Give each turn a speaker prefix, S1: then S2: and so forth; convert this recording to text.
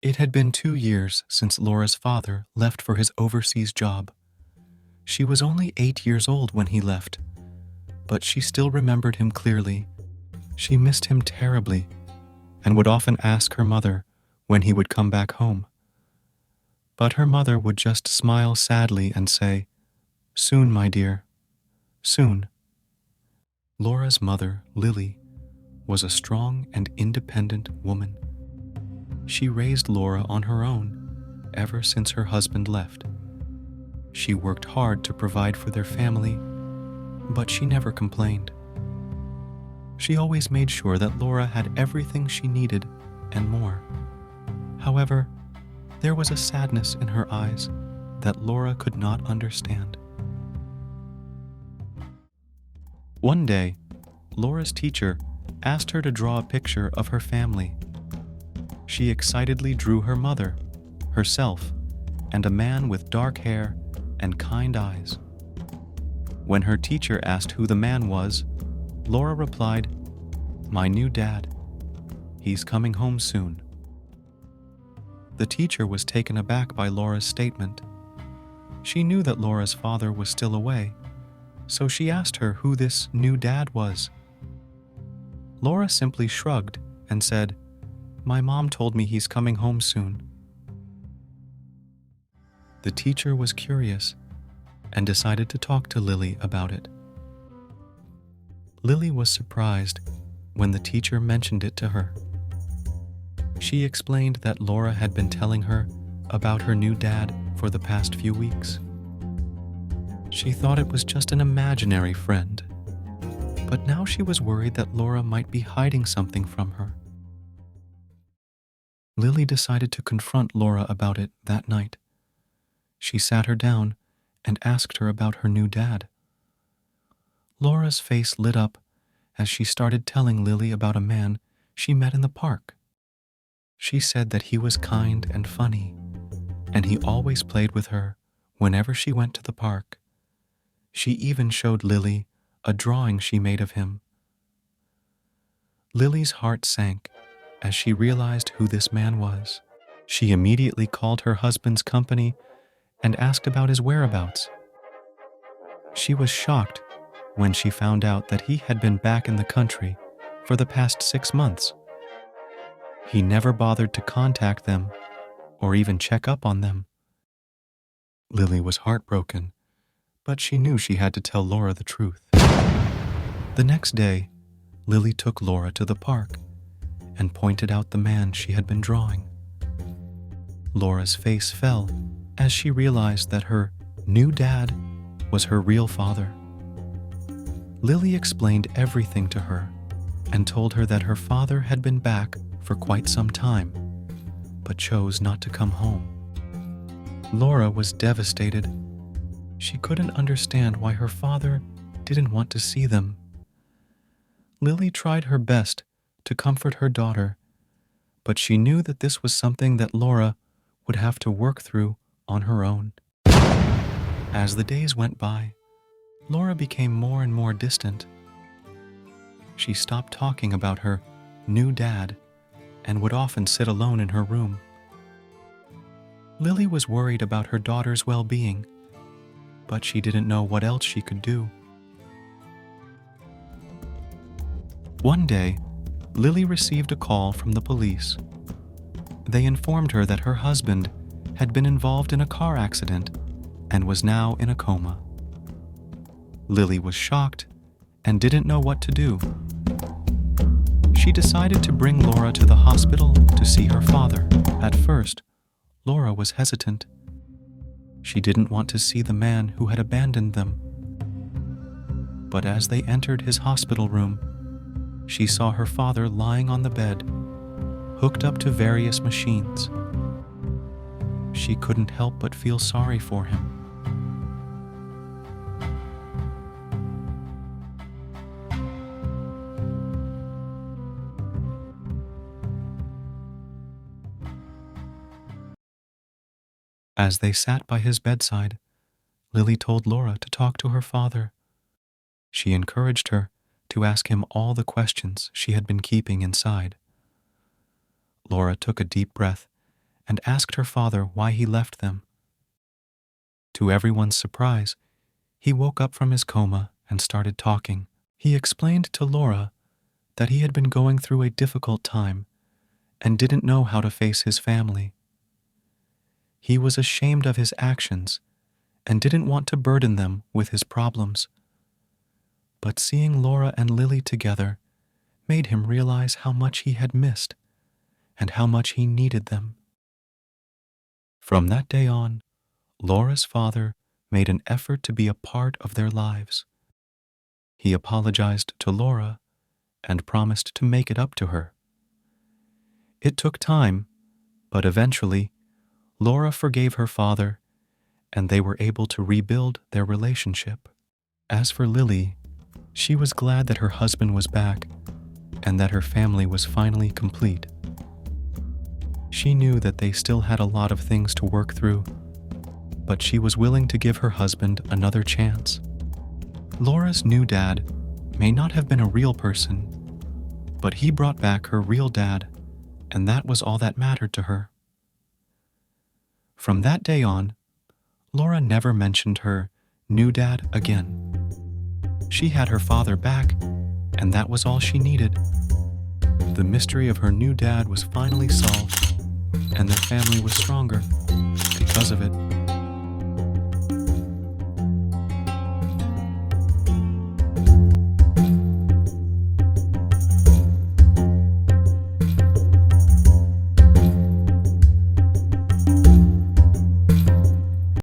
S1: It had been 2 years since Laura's father left for his overseas job. She was only 8 years old when he left, but she still remembered him clearly. She missed him terribly and would often ask her mother when he would come back home. But her mother would just smile sadly and say, "Soon, my dear, soon." Laura's mother, Lily, was a strong and independent woman. She raised Laura on her own ever since her husband left. She worked hard to provide for their family, but she never complained. She always made sure that Laura had everything she needed and more. However, there was a sadness in her eyes that Laura could not understand. One day, Laura's teacher asked her to draw a picture of her family. She excitedly drew her mother, herself, and a man with dark hair and kind eyes. When her teacher asked who the man was, Laura replied, "My new dad. He's coming home soon." The teacher was taken aback by Laura's statement. She knew that Laura's father was still away, so she asked her who this new dad was. Laura simply shrugged and said, "My mom told me he's coming home soon." The teacher was curious and decided to talk to Lily about it. Lily was surprised when the teacher mentioned it to her. She explained that Laura had been telling her about her new dad for the past few weeks. She thought it was just an imaginary friend, but now she was worried that Laura might be hiding something from her. Lily decided to confront Laura about it that night. She sat her down and asked her about her new dad. Laura's face lit up as she started telling Lily about a man she met in the park. She said that he was kind and funny, and he always played with her whenever she went to the park. She even showed Lily a drawing she made of him. Lily's heart sank as she realized who this man was. She immediately called her husband's company and asked about his whereabouts. She was shocked when she found out that he had been back in the country for the past 6 months. He never bothered to contact them or even check up on them. Lily was heartbroken, but she knew she had to tell Laura the truth. The next day, Lily took Laura to the park and pointed out the man she had been drawing. Laura's face fell as she realized that her new dad was her real father. Lily explained everything to her and told her that her father had been back for quite some time, but chose not to come home. Laura was devastated. She couldn't understand why her father didn't want to see them. Lily tried her best to comfort her daughter, but she knew that this was something that Laura would have to work through on her own. As the days went by, Laura became more and more distant. She stopped talking about her new dad and would often sit alone in her room. Lily was worried about her daughter's well-being, but she didn't know what else she could do. One day, Lily received a call from the police. They informed her that her husband had been involved in a car accident and was now in a coma. Lily was shocked and didn't know what to do. She decided to bring Laura to the hospital to see her father. At first, Laura was hesitant. She didn't want to see the man who had abandoned them. But as they entered his hospital room, she saw her father lying on the bed, hooked up to various machines. She couldn't help but feel sorry for him. As they sat by his bedside, Lily told Laura to talk to her father. She encouraged her to ask him all the questions she had been keeping inside. Laura took a deep breath and asked her father why he left them. To everyone's surprise, he woke up from his coma and started talking. He explained to Laura that he had been going through a difficult time and didn't know how to face his family. He was ashamed of his actions and didn't want to burden them with his problems. But seeing Laura and Lily together made him realize how much he had missed and how much he needed them. From that day on, Laura's father made an effort to be a part of their lives. He apologized to Laura and promised to make it up to her. It took time, but eventually, Laura forgave her father, and they were able to rebuild their relationship. As for Lily, she was glad that her husband was back and that her family was finally complete. She knew that they still had a lot of things to work through, but she was willing to give her husband another chance. Laura's new dad may not have been a real person, but he brought back her real dad, and that was all that mattered to her. From that day on, Laura never mentioned her new dad again. She had her father back, and that was all she needed. The mystery of her new dad was finally solved, and their family was stronger because of it.